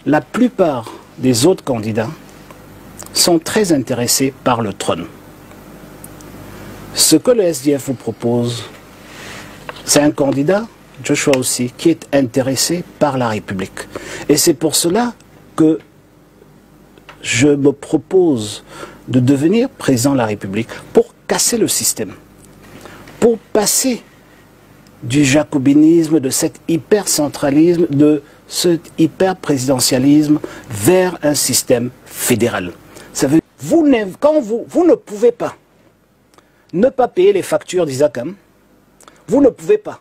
la plupart des autres candidats sont très intéressés par le trône. Ce que le SDF vous propose, c'est un candidat, Joshua aussi, qui est intéressé par la République. Et c'est pour cela que je me propose de devenir président de la République pour casser le système, pour passer du jacobinisme, de cet hypercentralisme, de ce hyper-présidentialisme vers un système fédéral. Ça veut dire, quand vous ne pouvez pas ne pas payer les factures d'Isacam, vous ne pouvez pas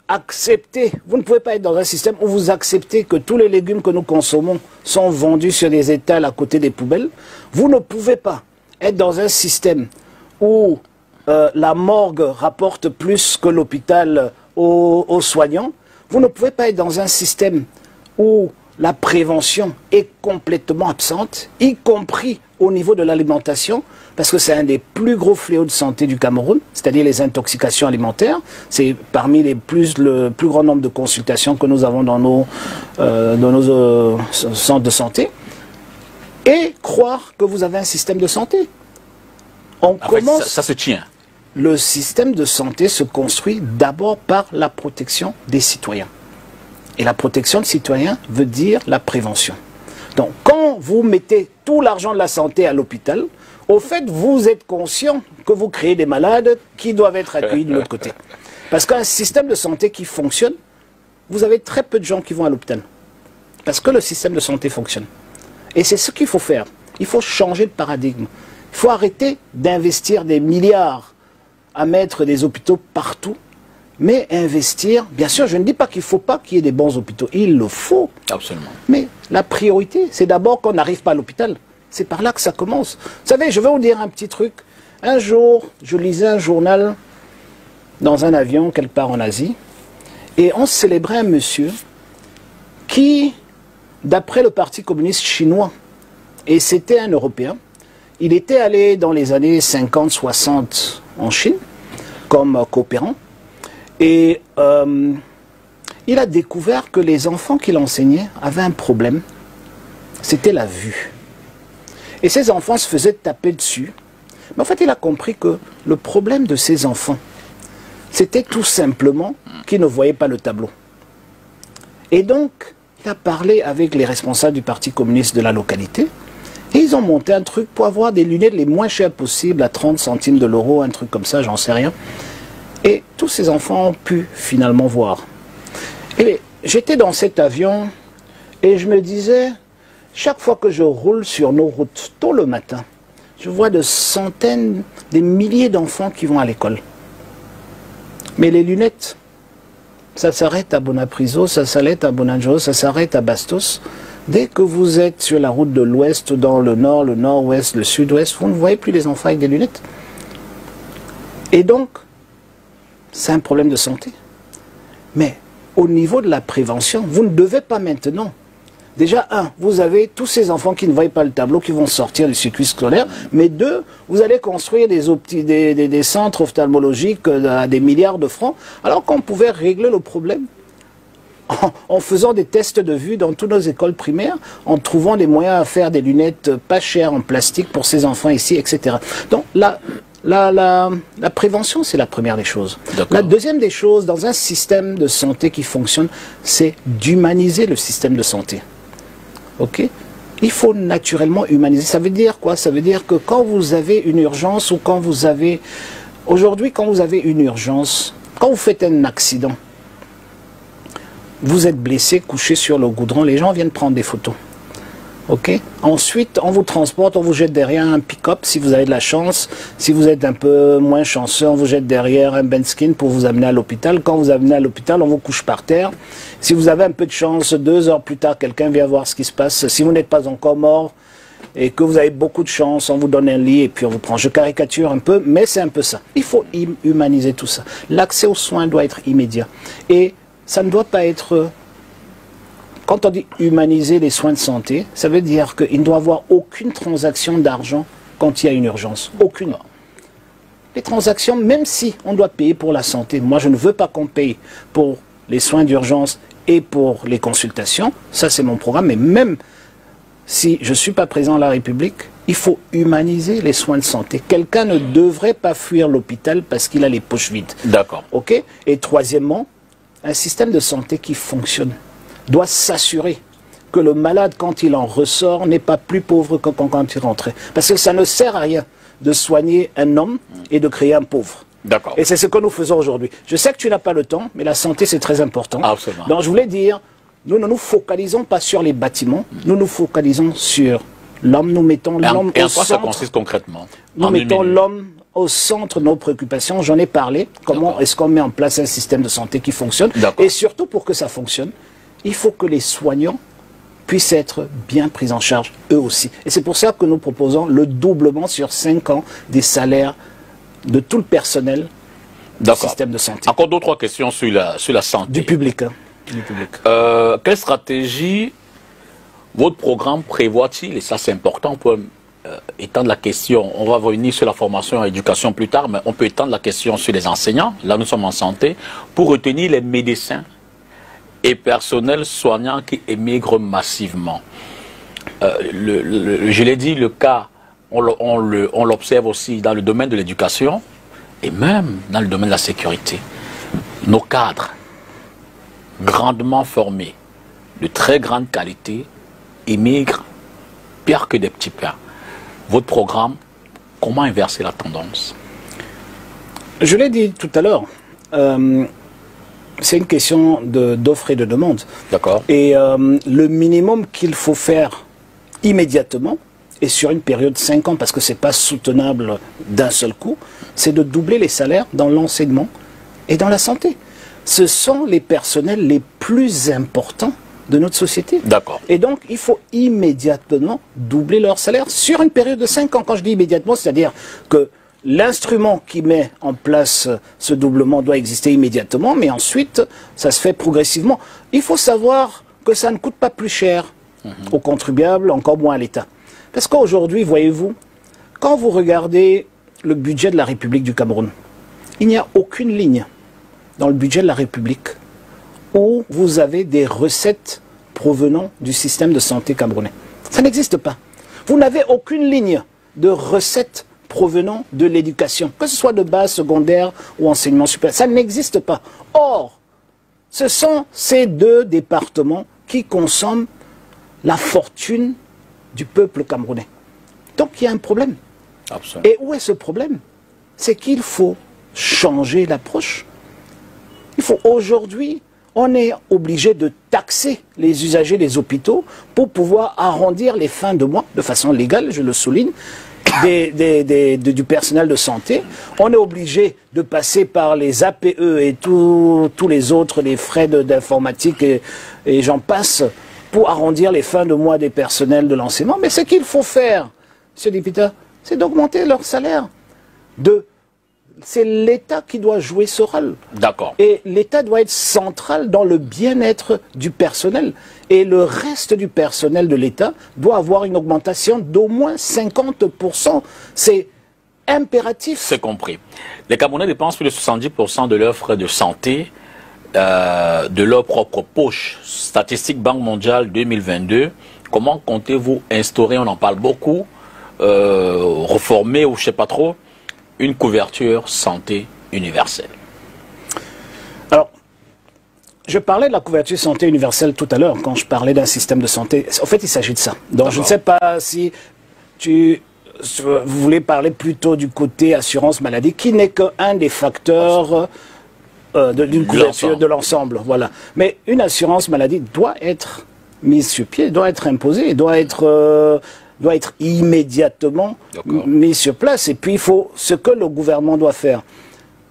accepter, vous ne pouvez pas être dans un système où vous acceptez que tous les légumes que nous consommons sont vendus sur des étals à côté des poubelles. Vous ne pouvez pas être dans un système où la morgue rapporte plus que l'hôpital aux soignants. Vous ne pouvez pas être dans un système où la prévention est complètement absente, y compris au niveau de l'alimentation, parce que c'est un des plus gros fléaux de santé du Cameroun, c'est-à-dire les intoxications alimentaires. C'est parmi le plus grand nombre de consultations que nous avons dans nos centres de santé. Et croire que vous avez un système de santé. Ça se tient. Le système de santé se construit d'abord par la protection des citoyens. Et la protection des citoyens veut dire la prévention. Donc, quand vous mettez tout l'argent de la santé à l'hôpital, au fait, vous êtes conscient que vous créez des malades qui doivent être accueillis de l'autre côté. Parce qu'un système de santé qui fonctionne, vous avez très peu de gens qui vont à l'hôpital. Parce que le système de santé fonctionne. Et c'est ce qu'il faut faire. Il faut changer de paradigme. Il faut arrêter d'investir des milliards à mettre des hôpitaux partout, mais investir, bien sûr, je ne dis pas qu'il ne faut pas qu'il y ait des bons hôpitaux, il le faut. Absolument. Mais la priorité, c'est d'abord qu'on n'arrive pas à l'hôpital. C'est par là que ça commence. Vous savez, je vais vous dire un petit truc. Un jour, je lisais un journal dans un avion quelque part en Asie, et on célébrait un monsieur qui, d'après le Parti communiste chinois, et c'était un Européen, il était allé dans les années 50-60 en Chine, comme coopérant, et il a découvert que les enfants qu'il enseignait avaient un problème, c'était la vue. Et ces enfants se faisaient taper dessus. Mais en fait, il a compris que le problème de ces enfants, c'était tout simplement qu'ils ne voyaient pas le tableau. Et donc, il a parlé avec les responsables du Parti communiste de la localité, et ils ont monté un truc pour avoir des lunettes les moins chères possibles, à 30 centimes de l'euro, un truc comme ça, j'en sais rien. Et tous ces enfants ont pu finalement voir. Et j'étais dans cet avion, et je me disais, chaque fois que je roule sur nos routes, tôt le matin, je vois de centaines, des milliers d'enfants qui vont à l'école. Mais les lunettes, ça s'arrête à Bonapriso, ça s'arrête à Bonanjo, ça s'arrête à Bastos. Dès que vous êtes sur la route de l'ouest, dans le nord, le nord-ouest, le sud-ouest, vous ne voyez plus les enfants avec des lunettes. Et donc, c'est un problème de santé. Mais au niveau de la prévention, vous ne devez pas maintenant. Déjà, un, vous avez tous ces enfants qui ne voient pas le tableau, qui vont sortir du circuit scolaire. Mais deux, vous allez construire des centres ophtalmologiques à des milliards de francs, alors qu'on pouvait régler le problème en faisant des tests de vue dans toutes nos écoles primaires, en trouvant des moyens à faire des lunettes pas chères en plastique pour ces enfants ici, etc. Donc la prévention, c'est la première des choses. La deuxième des choses, dans un système de santé qui fonctionne, c'est d'humaniser le système de santé. Ok ? Il faut naturellement humaniser. Ça veut dire quoi? Ça veut dire que quand vous avez une urgence ou quand vous avez... Aujourd'hui, quand vous avez une urgence, quand vous faites un accident, vous êtes blessé, couché sur le goudron, les gens viennent prendre des photos. Ok? Ensuite, on vous transporte, on vous jette derrière un pick-up si vous avez de la chance. Si vous êtes un peu moins chanceux, on vous jette derrière un Benskin pour vous amener à l'hôpital. Quand vous amenez à l'hôpital, on vous couche par terre. Si vous avez un peu de chance, 2 heures plus tard, quelqu'un vient voir ce qui se passe. Si vous n'êtes pas encore mort et que vous avez beaucoup de chance, on vous donne un lit et puis on vous prend. Je caricature un peu, mais c'est un peu ça. Il faut humaniser tout ça. L'accès aux soins doit être immédiat. Et ça ne doit pas être... Quand on dit humaniser les soins de santé, ça veut dire qu'il ne doit y avoir aucune transaction d'argent quand il y a une urgence. Aucune. Les transactions, même si on doit payer pour la santé, moi je ne veux pas qu'on paye pour les soins d'urgence et pour les consultations. Ça, c'est mon programme. Mais même si je ne suis pas président de la République, il faut humaniser les soins de santé. Quelqu'un ne devrait pas fuir l'hôpital parce qu'il a les poches vides. D'accord. OK? Et troisièmement, un système de santé qui fonctionne doit s'assurer que le malade, quand il en ressort, n'est pas plus pauvre que quand il rentrait. Parce que ça ne sert à rien de soigner un homme et de créer un pauvre. D'accord. Et c'est ce que nous faisons aujourd'hui. Je sais que tu n'as pas le temps, mais la santé, c'est très important. Absolument. Donc, je voulais dire, nous ne nous focalisons pas sur les bâtiments, nous nous focalisons sur l'homme. Nous mettons l'homme au centre. Et en quoi ça consiste concrètement? Nous mettons l'homme au centre de nos préoccupations. J'en ai parlé. Comment est-ce qu'on met en place un système de santé qui fonctionne? Et surtout, pour que ça fonctionne, il faut que les soignants puissent être bien pris en charge, eux aussi. Et c'est pour ça que nous proposons le doublement sur 5 ans des salaires de tout le personnel du système de santé. Encore 2 ou 3 questions sur la santé. Du public. Hein. Du public. Quelle stratégie votre programme prévoit-il? Et ça, c'est important pour étendre la question. On va revenir sur la formation et l'éducation plus tard, mais on peut étendre la question sur les enseignants. Là, nous sommes en santé. Pour retenir les médecins et personnels soignants qui émigrent massivement. Je l'ai dit, le cas, on l'observe aussi dans le domaine de l'éducation et même dans le domaine de la sécurité. Nos cadres, grandement formés, de très grande qualité, émigrent pire que des petits pains. Votre programme, comment inverser la tendance? Je l'ai dit tout à l'heure. C'est une question d'offre et de demande. D'accord. Et le minimum qu'il faut faire immédiatement, et sur une période de 5 ans, parce que ce n'est pas soutenable d'un seul coup, c'est de doubler les salaires dans l'enseignement et dans la santé. Ce sont les personnels les plus importants de notre société. D'accord. Et donc, il faut immédiatement doubler leur salaire sur une période de 5 ans. Quand je dis immédiatement, c'est-à-dire que l'instrument qui met en place ce doublement doit exister immédiatement, mais ensuite, ça se fait progressivement. Il faut savoir que ça ne coûte pas plus cher aux contribuables, encore moins à l'État. Parce qu'aujourd'hui, voyez-vous, quand vous regardez le budget de la République du Cameroun, il n'y a aucune ligne dans le budget de la République où vous avez des recettes provenant du système de santé camerounais. Ça n'existe pas. Vous n'avez aucune ligne de recettes provenant de l'éducation, que ce soit de base, secondaire ou enseignement supérieur. Ça n'existe pas. Or, ce sont ces 2 départements qui consomment la fortune du peuple camerounais. Donc il y a un problème. Absolument. Et où est ce problème? C'est qu'il faut changer l'approche. Il faut aujourd'hui, on est obligé de taxer les usagers des hôpitaux pour pouvoir arrondir les fins de mois, de façon légale, je le souligne, du personnel de santé. On est obligé de passer par les APE et tous les autres, les frais d'informatique et j'en passe, pour arrondir les fins de mois des personnels de l'enseignement. Mais ce qu'il faut faire, M. Dipita, c'est d'augmenter leur salaire. C'est l'État qui doit jouer ce rôle. D'accord. Et l'État doit être central dans le bien-être du personnel. Et le reste du personnel de l'État doit avoir une augmentation d'au moins 50%. C'est impératif. C'est compris. Les Camerounais dépensent plus de 70% de leurs frais de santé de leur propre poche. Statistique Banque mondiale 2022. Comment comptez-vous instaurer, on en parle beaucoup, reformer ou je ne sais pas trop, une couverture santé universelle? Alors, je parlais de la couverture santé universelle tout à l'heure quand je parlais d'un système de santé. En fait, il s'agit de ça. Donc, je ne sais pas si vous voulez parler plutôt du côté assurance maladie, qui n'est qu'un des facteurs d'une couverture de l'ensemble. Voilà. Mais une assurance maladie doit être mise sur pied, doit être imposée, doit être immédiatement mise sur place. Et puis, ce que le gouvernement doit faire,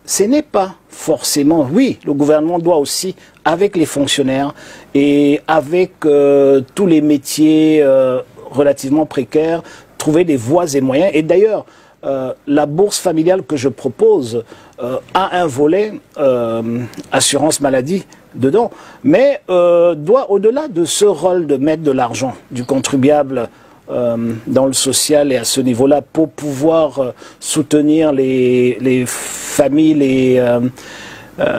ce n'est pas forcément... Oui, le gouvernement doit aussi, avec les fonctionnaires et avec tous les métiers relativement précaires, trouver des voies et moyens. Et d'ailleurs, la bourse familiale que je propose a un volet assurance maladie dedans, mais doit, au-delà de ce rôle de mettre de l'argent du contribuable dans le social et à ce niveau-là, pour pouvoir soutenir les familles,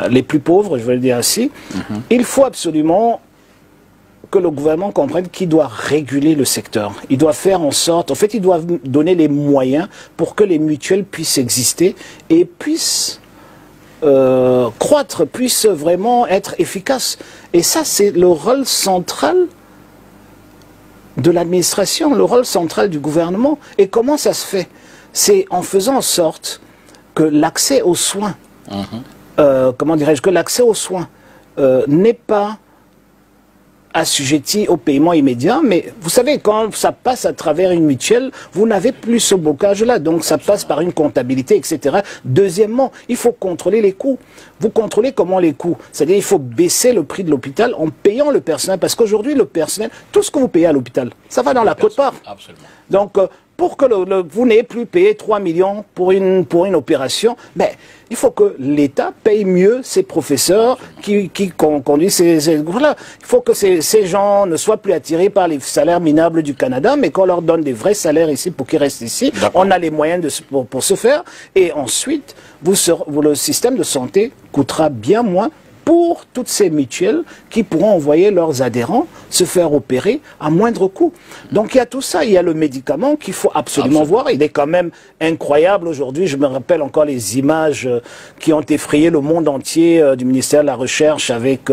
les plus pauvres, je vais le dire ainsi. Il faut absolument que le gouvernement comprenne qu'il doit réguler le secteur. Il doit faire en sorte, en fait, il doit donner les moyens pour que les mutuelles puissent exister et puissent croître, puissent vraiment être efficaces. Et ça, c'est le rôle central de l'administration, le rôle central du gouvernement. Et comment ça se fait? C'est en faisant en sorte que l'accès aux soins, comment dirais-je, que l'accès aux soins n'est pas assujetti au paiement immédiat, mais vous savez, quand ça passe à travers une mutuelle, vous n'avez plus ce blocage-là, donc ça passe par une comptabilité, etc. Deuxièmement, il faut contrôler les coûts. Vous contrôlez comment les coûts? C'est-à-dire il faut baisser le prix de l'hôpital en payant le personnel, parce qu'aujourd'hui, le personnel, tout ce que vous payez à l'hôpital, ça va dans la quote-part. Absolument. Donc, pour que vous n'ayez plus payé 3 millions pour une opération, mais il faut que l'État paye mieux ses professeurs qui conduisent ces... Voilà. Il faut que ces gens ne soient plus attirés par les salaires minables du Canada, mais qu'on leur donne des vrais salaires ici pour qu'ils restent ici. On a les moyens pour ce faire. Et ensuite, le système de santé coûtera bien moins pour toutes ces mutuelles qui pourront envoyer leurs adhérents se faire opérer à moindre coût. Donc il y a tout ça, il y a le médicament qu'il faut absolument voir. Il est quand même incroyable aujourd'hui. Je me rappelle encore les images qui ont effrayé le monde entier du ministère de la Recherche avec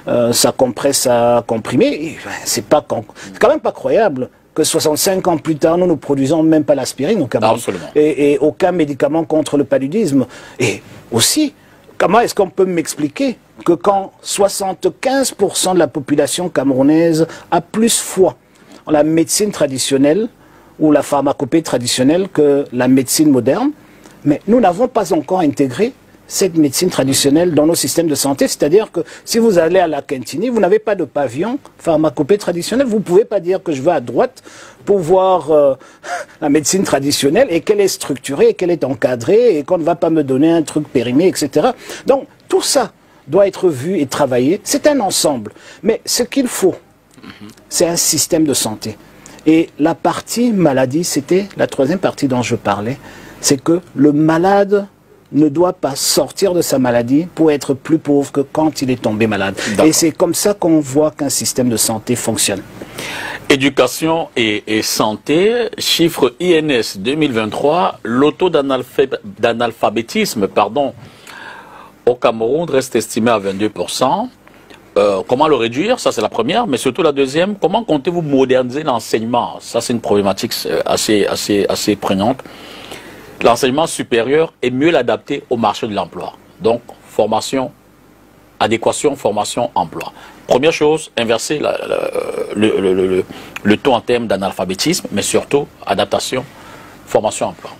sa compresse à comprimer. C'est quand même pas croyable que 65 ans plus tard, nous ne produisons même pas l'aspirine au Cameroun. Et aucun médicament contre le paludisme. Et aussi, comment est-ce qu'on peut m'expliquer que quand 75% de la population camerounaise a plus foi en la médecine traditionnelle ou la pharmacopée traditionnelle que la médecine moderne, mais nous n'avons pas encore intégré cette médecine traditionnelle dans nos systèmes de santé, c'est-à-dire que si vous allez à la Quintini, vous n'avez pas de pavillon pharmacopée traditionnelle, vous ne pouvez pas dire que je vais à droite pour voir la médecine traditionnelle et qu'elle est structurée, et qu'elle est encadrée et qu'on ne va pas me donner un truc périmé, etc. Donc tout ça doit être vu et travaillé, c'est un ensemble. Mais ce qu'il faut, c'est un système de santé. Et la partie maladie, c'était la troisième partie dont je parlais, c'est que le malade ne doit pas sortir de sa maladie pour être plus pauvre que quand il est tombé malade. Et c'est comme ça qu'on voit qu'un système de santé fonctionne. Éducation et santé, chiffre INS 2023, le taux d'analphabétisme, au Cameroun reste estimé à 22%. Comment le réduire? Ça, c'est la première. Mais surtout, la deuxième, comment comptez-vous moderniser l'enseignement? Ça, c'est une problématique assez prégnante. L'enseignement supérieur est mieux adapté au marché de l'emploi. Donc, formation, adéquation, formation, emploi. Première chose, inverser le taux en termes d'analphabétisme, mais surtout, adaptation, formation, emploi.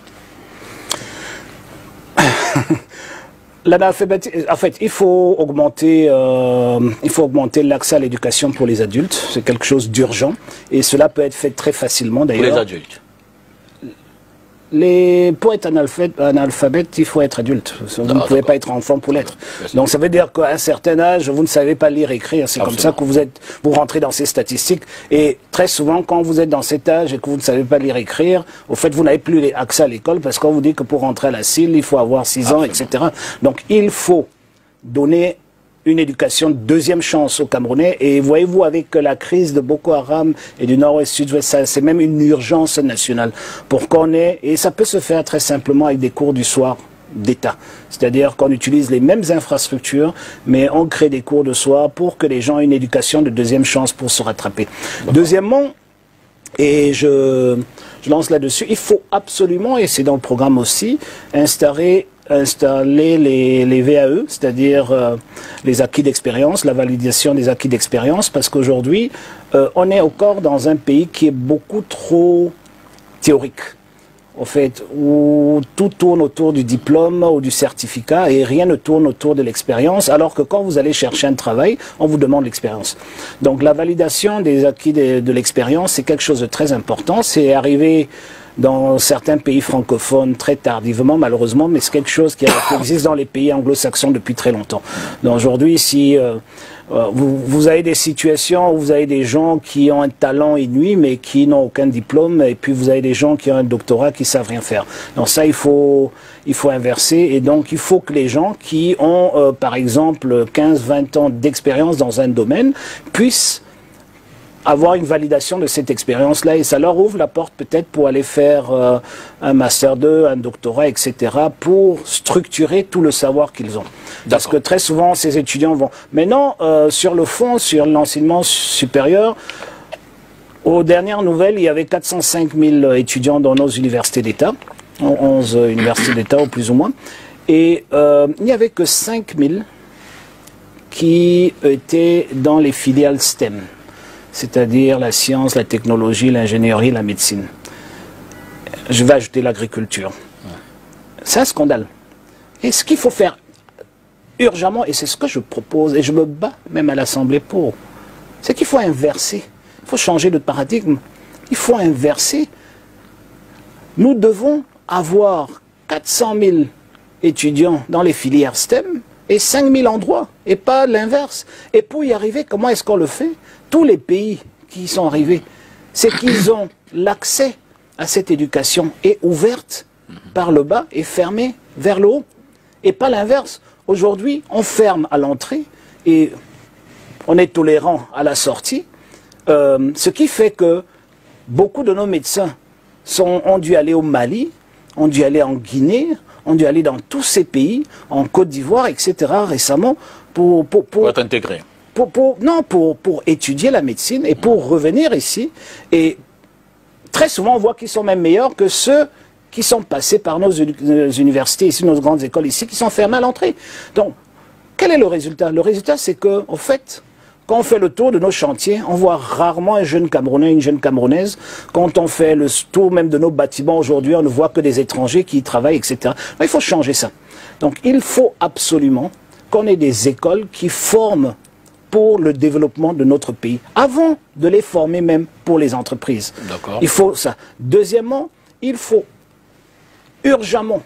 L'analphabétisme, en fait, il faut augmenter l'accès à l'éducation pour les adultes. C'est quelque chose d'urgent et cela peut être fait très facilement d'ailleurs. Pour les adultes. Pour être analphabète, il faut être adulte. Vous ne pouvez pas être enfant pour l'être. Donc ça veut dire qu'à un certain âge, vous ne savez pas lire et écrire. C'est comme ça que vous rentrez dans ces statistiques. Et très souvent, quand vous êtes dans cet âge et que vous ne savez pas lire et écrire, au fait, vous n'avez plus accès à l'école parce qu'on vous dit que pour rentrer à la CIL, il faut avoir 6 ans, etc. Donc il faut donner une éducation de deuxième chance aux Camerounais. Et voyez-vous, avec la crise de Boko Haram et du Nord-Ouest, Sud-Ouest, c'est même une urgence nationale pour qu'on ait, et ça peut se faire très simplement avec des cours du soir d'État. C'est-à-dire qu'on utilise les mêmes infrastructures, mais on crée des cours de soir pour que les gens aient une éducation de deuxième chance pour se rattraper. Deuxièmement, et je lance là-dessus, il faut absolument, et c'est dans le programme aussi, installer les VAE, c'est-à-dire les acquis d'expérience, la validation des acquis d'expérience, parce qu'aujourd'hui, on est encore dans un pays qui est beaucoup trop théorique, en fait, où tout tourne autour du diplôme ou du certificat et rien ne tourne autour de l'expérience, alors que quand vous allez chercher un travail, on vous demande l'expérience. Donc la validation des acquis de l'expérience, c'est quelque chose de très important, c'est arrivé dans certains pays francophones très tardivement, malheureusement, mais c'est quelque chose qui existe dans les pays anglo-saxons depuis très longtemps. Donc aujourd'hui, si vous avez des situations où vous avez des gens qui ont un talent inouï mais qui n'ont aucun diplôme, et puis vous avez des gens qui ont un doctorat qui savent rien faire. Donc ça, il faut inverser, et donc il faut que les gens qui ont par exemple 15-20 ans d'expérience dans un domaine puissent avoir une validation de cette expérience-là, et ça leur ouvre la porte peut-être pour aller faire un Master 2, un doctorat, etc., pour structurer tout le savoir qu'ils ont. Parce que très souvent, ces étudiants vont... Maintenant, sur le fond, sur l'enseignement supérieur, aux dernières nouvelles, il y avait 405 000 étudiants dans nos universités d'État, 11 universités d'État au plus ou moins, et il n'y avait que 5 000 qui étaient dans les filiales STEM, c'est-à-dire la science, la technologie, l'ingénierie, la médecine. Je vais ajouter l'agriculture. C'est un scandale. Et ce qu'il faut faire urgemment, et c'est ce que je propose, et je me bats même à l'Assemblée pour, c'est qu'il faut inverser. Il faut changer de paradigme. Il faut inverser. Nous devons avoir 400 000 étudiants dans les filières STEM et 5 000 en droit, et pas l'inverse. Et pour y arriver, comment est-ce qu'on le fait? Tous les pays qui y sont arrivés, c'est qu'ils ont l'accès à cette éducation est ouverte par le bas et fermée vers le haut. Et pas l'inverse. Aujourd'hui, on ferme à l'entrée et on est tolérant à la sortie. Ce qui fait que beaucoup de nos médecins ont dû aller au Mali, ont dû aller en Guinée, ont dû aller dans tous ces pays, en Côte d'Ivoire, etc. récemment, pour être intégrés. Pour étudier la médecine et pour revenir ici. Et très souvent, on voit qu'ils sont même meilleurs que ceux qui sont passés par nos universités ici, nos grandes écoles ici, qui sont fermés à l'entrée. Donc, quel est le résultat? Le résultat, c'est que, au fait, quand on fait le tour de nos chantiers, on voit rarement un jeune Camerounais, une jeune Camerounaise. Quand on fait le tour même de nos bâtiments aujourd'hui, on ne voit que des étrangers qui y travaillent, etc. Donc, il faut changer ça. Donc, il faut absolument qu'on ait des écoles qui forment pour le développement de notre pays, avant de les former même pour les entreprises. Il faut ça. Deuxièmement, il faut urgemment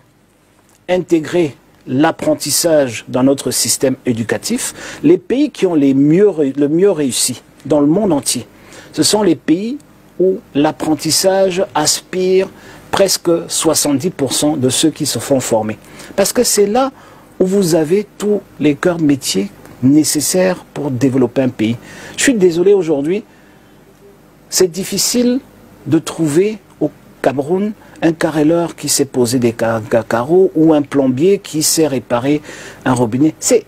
intégrer l'apprentissage dans notre système éducatif. Les pays qui ont le mieux réussi dans le monde entier, ce sont les pays où l'apprentissage aspire presque 70% de ceux qui se font former. Parce que c'est là où vous avez tous les cœurs de métier nécessaires pour développer un pays. Je suis désolé aujourd'hui, c'est difficile de trouver au Cameroun un carreleur qui sait poser des carreaux ou un plombier qui sait réparer un robinet. C'est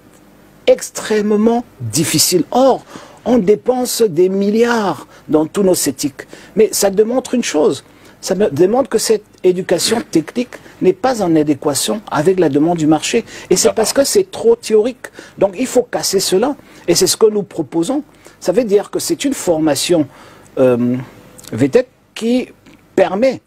extrêmement difficile. Or, on dépense des milliards dans tous nos CETIC. Mais ça démontre une chose. Ça démontre que cette éducation technique n'est pas en adéquation avec la demande du marché. Et c'est parce que c'est trop théorique. Donc il faut casser cela. Et c'est ce que nous proposons. Ça veut dire que c'est une formation VTEC qui permet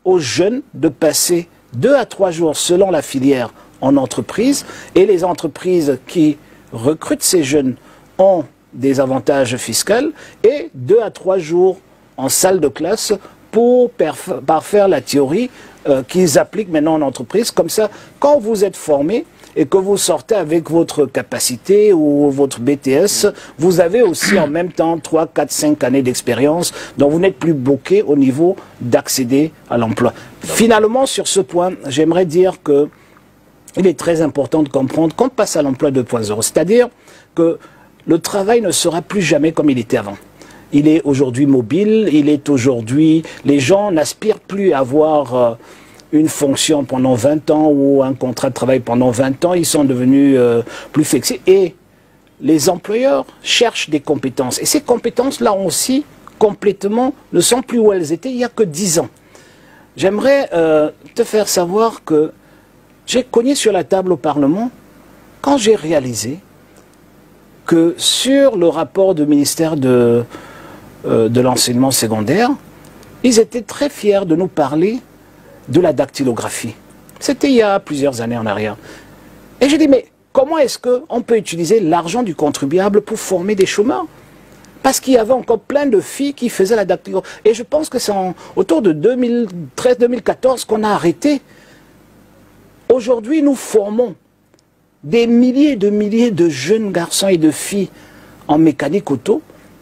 aux jeunes de passer 2 à 3 jours selon la filière en entreprise. Et les entreprises qui recrutent ces jeunes ont des avantages fiscaux et 2 à 3 jours en salle de classe pour parfaire la théorie qu'ils appliquent maintenant en entreprise. Comme ça, quand vous êtes formé et que vous sortez avec votre capacité ou votre BTS, vous avez aussi en même temps 3, 4, 5 années d'expérience, donc vous n'êtes plus bloqué au niveau d'accéder à l'emploi. Finalement, sur ce point, j'aimerais dire que il est très important de comprendre qu'on passe à l'emploi 2.0, c'est-à-dire que le travail ne sera plus jamais comme il était avant. Il est aujourd'hui mobile, il est aujourd'hui... Les gens n'aspirent plus à avoir une fonction pendant 20 ans ou un contrat de travail pendant 20 ans. Ils sont devenus plus flexibles. Et les employeurs cherchent des compétences. Et ces compétences-là aussi, complètement, ne sont plus où elles étaient il n'y a que 10 ans. J'aimerais te faire savoir que j'ai cogné sur la table au Parlement quand j'ai réalisé que sur le rapport du ministère de l'enseignement secondaire, ils étaient très fiers de nous parler de la dactylographie. C'était il y a plusieurs années en arrière. Et j'ai dit, mais comment est-ce qu'on peut utiliser l'argent du contribuable pour former des chômeurs? Parce qu'il y avait encore plein de filles qui faisaient la dactylographie. Et je pense que c'est autour de 2013-2014 qu'on a arrêté. Aujourd'hui, nous formons des milliers de jeunes garçons et de filles en mécanique auto,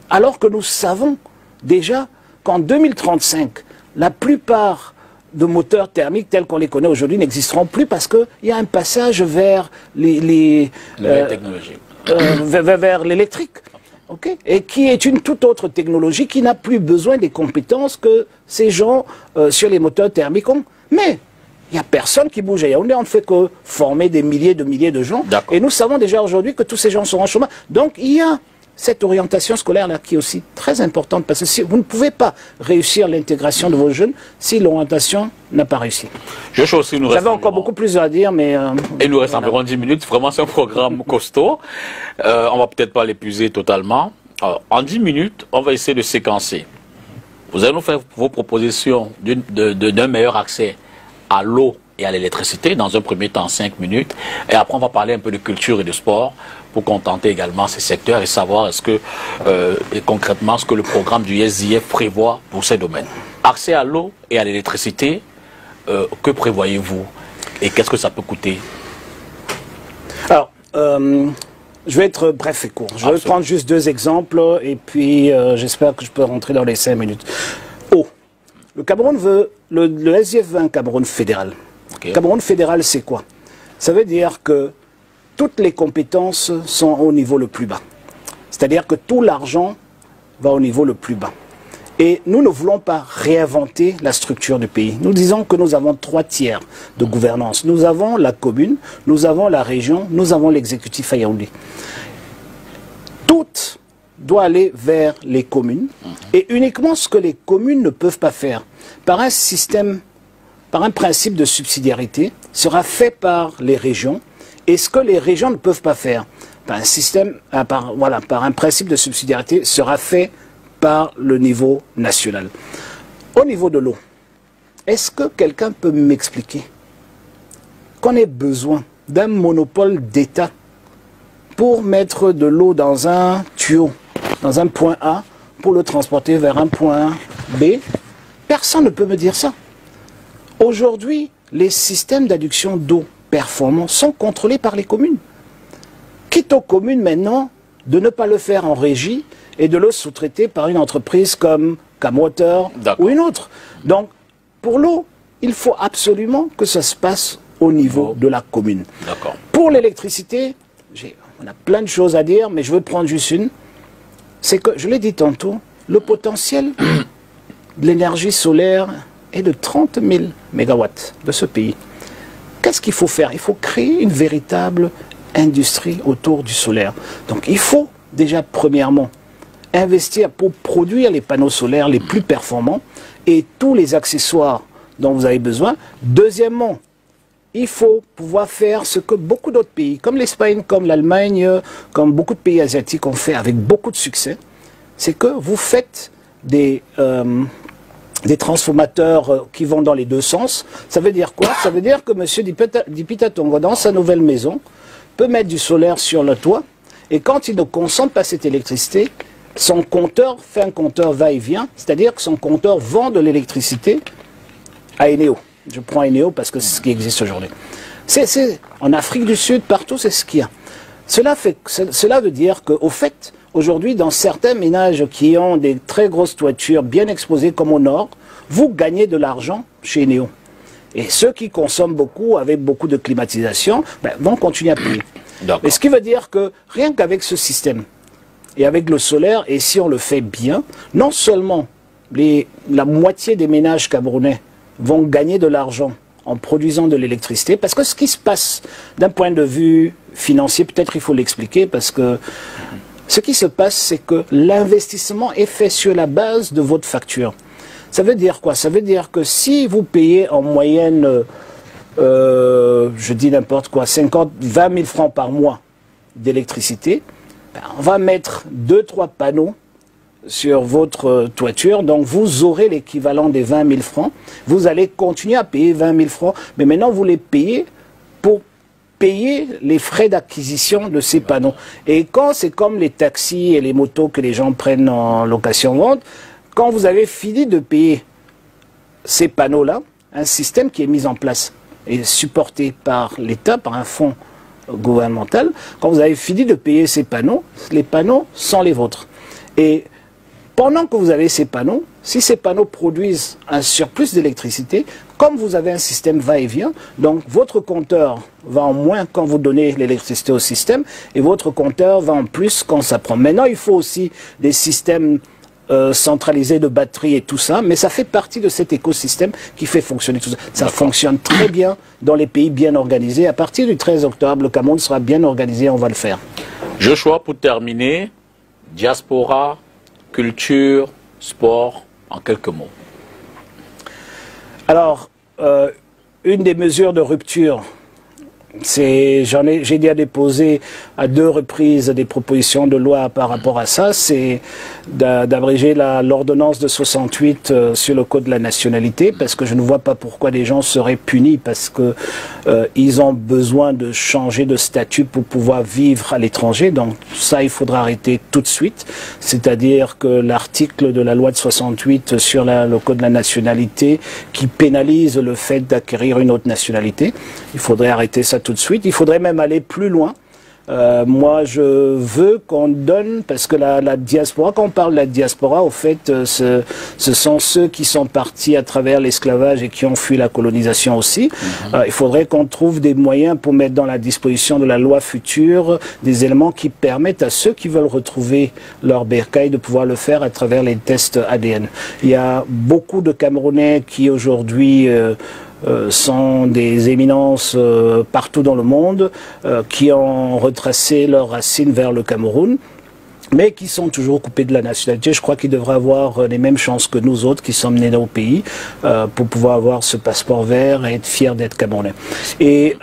alors que nous savons déjà qu'en 2035, la plupart de moteurs thermiques tels qu'on les connaît aujourd'hui n'existeront plus parce qu'il y a un passage vers vers l'électrique. Okay, et qui est une toute autre technologie qui n'a plus besoin des compétences que ces gens sur les moteurs thermiques ont. Mais il n'y a personne qui bouge à Yaoundé, on ne fait que former des milliers de gens. Et nous savons déjà aujourd'hui que tous ces gens sont en chemin. Donc il y a cette orientation scolaire-là qui est aussi très importante parce que si, vous ne pouvez pas réussir l'intégration de vos jeunes si l'orientation n'a pas réussi. J'avais encore beaucoup plus à dire, mais... il nous reste environ 10 minutes. Vraiment, c'est un programme costaud. On va peut-être pas l'épuiser totalement. Alors, en 10 minutes, on va essayer de séquencer. Vous allez nous faire vos propositions d'un meilleur accès à l'eau et à l'électricité, dans un premier temps 5 minutes, et après on va parler un peu de culture et de sport pour contenter également ces secteurs et savoir est-ce que et concrètement ce que le programme du SDF prévoit pour ces domaines. Accès à l'eau et à l'électricité, que prévoyez-vous et qu'est-ce que ça peut coûter? Alors, je vais être bref et court. Je vais prendre juste 2 exemples et puis j'espère que je peux rentrer dans les 5 minutes. Eau. Le Cameroun veut, le SDF veut un Cameroun fédéral. Okay. Cameroun fédéral, c'est quoi? Ça veut dire que toutes les compétences sont au niveau le plus bas. C'est-à-dire que tout l'argent va au niveau le plus bas. Et nous ne voulons pas réinventer la structure du pays. Nous disons que nous avons 3 tiers de gouvernance. Nous avons la commune, nous avons la région, nous avons l'exécutif à Yaoundé. Tout doit aller vers les communes. Et uniquement ce que les communes ne peuvent pas faire, par un système, par un principe de subsidiarité, sera fait par les régions. Et ce que les régions ne peuvent pas faire, par un système, par un principe de subsidiarité, sera fait par le niveau national. Au niveau de l'eau, est-ce que quelqu'un peut m'expliquer qu'on ait besoin d'un monopole d'État pour mettre de l'eau dans un tuyau, dans un point A, pour le transporter vers un point B? Personne ne peut me dire ça. Aujourd'hui, les systèmes d'adduction d'eau performants sont contrôlés par les communes. Quitte aux communes maintenant de ne pas le faire en régie et de le sous-traiter par une entreprise comme Camwater ou une autre. Donc, pour l'eau, il faut absolument que ça se passe au niveau de la commune. Pour l'électricité, on a plein de choses à dire, mais je veux prendre juste une. C'est que, je l'ai dit tantôt, le potentiel de l'énergie solaire est de 30 000 mégawatts de ce pays. Qu'est-ce qu'il faut faire? Il faut créer une véritable industrie autour du solaire. Donc il faut déjà, premièrement, investir pour produire les panneaux solaires les plus performants et tous les accessoires dont vous avez besoin. Deuxièmement, il faut pouvoir faire ce que beaucoup d'autres pays, comme l'Espagne, comme l'Allemagne, comme beaucoup de pays asiatiques ont fait avec beaucoup de succès, c'est que vous faites des transformateurs qui vont dans les 2 sens. Ça veut dire quoi? Ça veut dire que M. Dipita Tongo, dans sa nouvelle maison, peut mettre du solaire sur le toit, et quand il ne consomme pas cette électricité, son compteur fait un compteur va-et-vient, c'est-à-dire que son compteur vend de l'électricité à Eneo. Je prends Eneo parce que c'est ce qui existe aujourd'hui. En Afrique du Sud, partout, c'est ce qu'il y a. Cela veut dire qu'au fait, aujourd'hui, dans certains ménages qui ont des très grosses toitures bien exposées comme au nord, vous gagnez de l'argent chez Eneo. Et ceux qui consomment beaucoup, avec beaucoup de climatisation, vont continuer à payer. Et ce qui veut dire que rien qu'avec ce système, et avec le solaire, et si on le fait bien, non seulement la moitié des ménages camerounais vont gagner de l'argent en produisant de l'électricité, parce que ce qui se passe d'un point de vue financier, peut-être il faut l'expliquer, parce que ce qui se passe, c'est que l'investissement est fait sur la base de votre facture. Ça veut dire quoi? Ça veut dire que si vous payez en moyenne, je dis n'importe quoi, 20 000 francs par mois d'électricité, on va mettre 2-3 panneaux sur votre toiture, donc vous aurez l'équivalent des 20 000 francs. Vous allez continuer à payer 20 000 francs, mais maintenant vous les payez pour payer les frais d'acquisition de ces panneaux. Et quand c'est comme les taxis et les motos que les gens prennent en location-vente, quand vous avez fini de payer ces panneaux-là, un système qui est mis en place et supporté par l'État, par un fonds gouvernementale, quand vous avez fini de payer ces panneaux, les panneaux sont les vôtres. Et pendant que vous avez ces panneaux, si ces panneaux produisent un surplus d'électricité, comme vous avez un système va-et-vient, donc votre compteur va en moins quand vous donnez l'électricité au système, et votre compteur va en plus quand ça prend. Maintenant, il faut aussi des systèmes centralisés de batteries et tout ça, mais ça fait partie de cet écosystème qui fait fonctionner tout ça. Ça fonctionne très bien dans les pays bien organisés. À partir du 13 octobre, le Cameroun sera bien organisé, on va le faire. Joshua, pour terminer, diaspora, culture, sport, en quelques mots. Alors, une des mesures de rupture, j'ai déjà déposé à 2 reprises des propositions de loi par rapport à ça, c'est d'abréger l'ordonnance de 68 sur le code de la nationalité, parce que je ne vois pas pourquoi des gens seraient punis parce que ils ont besoin de changer de statut pour pouvoir vivre à l'étranger. Donc ça, il faudra arrêter tout de suite. C'est-à-dire que l'article de la loi de 68 sur le code de la nationalité qui pénalise le fait d'acquérir une autre nationalité, il faudrait arrêter ça tout de suite. Il faudrait même aller plus loin. Moi, je veux qu'on donne, parce que la diaspora, quand on parle de la diaspora, au fait, ce sont ceux qui sont partis à travers l'esclavage et qui ont fui la colonisation aussi. Il faudrait qu'on trouve des moyens pour mettre dans la disposition de la loi future des éléments qui permettent à ceux qui veulent retrouver leur bercail de pouvoir le faire à travers les tests ADN. Il y a beaucoup de Camerounais qui aujourd'hui sont des éminences partout dans le monde, qui ont retracé leurs racines vers le Cameroun, mais qui sont toujours coupés de la nationalité. Je crois qu'ils devraient avoir les mêmes chances que nous autres qui sommes nés dans le pays pour pouvoir avoir ce passeport vert et être fiers d'être Camerounais. Et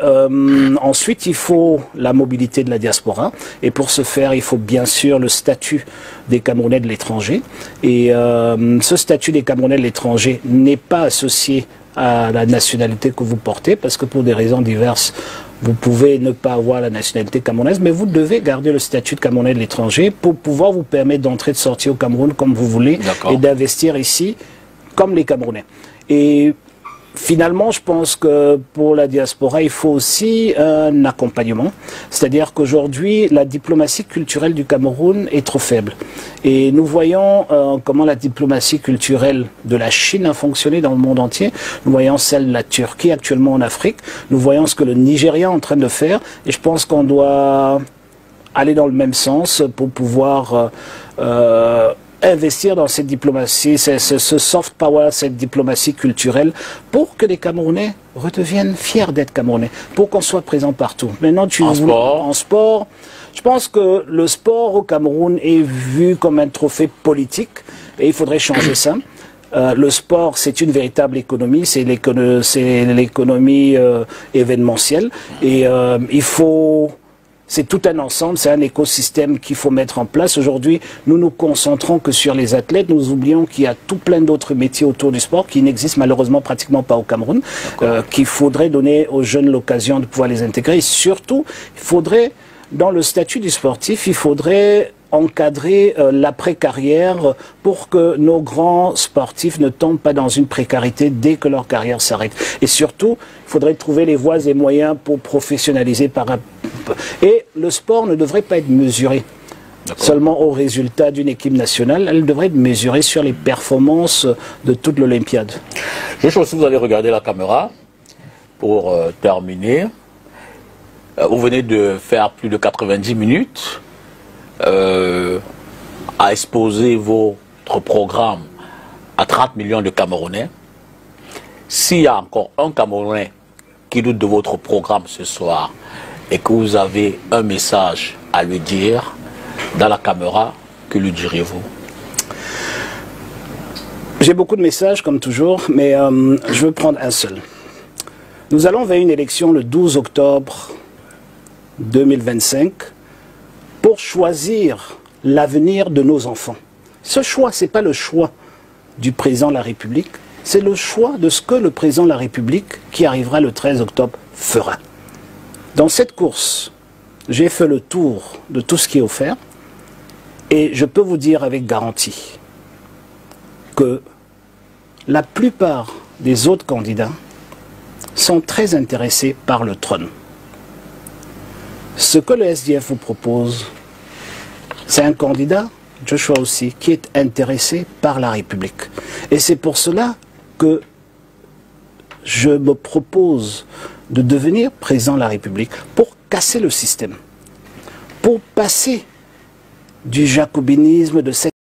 ensuite, il faut la mobilité de la diaspora. Et pour ce faire, il faut bien sûr le statut des Camerounais de l'étranger. Et ce statut des Camerounais de l'étranger n'est pas associé à la nationalité que vous portez, parce que pour des raisons diverses, vous pouvez ne pas avoir la nationalité camerounaise, mais vous devez garder le statut de Camerounais de l'étranger pour pouvoir vous permettre d'entrer et de sortir au Cameroun comme vous voulez et d'investir ici comme les Camerounais. Et finalement, je pense que pour la diaspora, il faut aussi un accompagnement. C'est-à-dire qu'aujourd'hui, la diplomatie culturelle du Cameroun est trop faible. Et nous voyons comment la diplomatie culturelle de la Chine a fonctionné dans le monde entier. Nous voyons celle de la Turquie actuellement en Afrique. Nous voyons ce que le Nigeria est en train de faire. Et je pense qu'on doit aller dans le même sens pour pouvoir investir dans cette diplomatie, ce soft power, cette diplomatie culturelle, pour que les Camerounais redeviennent fiers d'être Camerounais, pour qu'on soit présent partout. Maintenant, en sport, je pense que le sport au Cameroun est vu comme un trophée politique, et il faudrait changer ça. Le sport, c'est une véritable économie, c'est l'économie événementielle, et il faut... C'est tout un ensemble, c'est un écosystème qu'il faut mettre en place. Aujourd'hui, nous nous concentrons que sur les athlètes. Nous oublions qu'il y a tout plein d'autres métiers autour du sport qui n'existent malheureusement pratiquement pas au Cameroun, qu'il faudrait donner aux jeunes l'occasion de pouvoir les intégrer. Et surtout, il faudrait, dans le statut du sportif, il faudrait encadrer l'après-carrière pour que nos grands sportifs ne tombent pas dans une précarité dès que leur carrière s'arrête. Et surtout, il faudrait trouver les voies et moyens pour professionnaliser Et le sport ne devrait pas être mesuré seulement au résultat d'une équipe nationale, elle devrait être mesurée sur les performances de toute l'Olympiade. Je pense que vous allez regarder la caméra pour terminer. Vous venez de faire plus de 90 minutes à exposer votre programme à 30 millions de Camerounais. S'il y a encore un Camerounais qui doute de votre programme ce soir et que vous avez un message à lui dire dans la caméra, que lui diriez-vous? J'ai beaucoup de messages comme toujours, mais je veux prendre un seul. Nous allons vers une élection le 12 octobre 2025 pour choisir l'avenir de nos enfants. Ce choix, ce n'est pas le choix du président de la République, c'est le choix de ce que le président de la République, qui arrivera le 13 octobre, fera. Dans cette course, j'ai fait le tour de tout ce qui est offert et je peux vous dire avec garantie que la plupart des autres candidats sont très intéressés par le trône. Ce que le SDF vous propose, c'est un candidat, Joshua aussi, qui est intéressé par la République. Et c'est pour cela que je me propose de devenir président de la République pour casser le système, pour passer du jacobinisme, de cette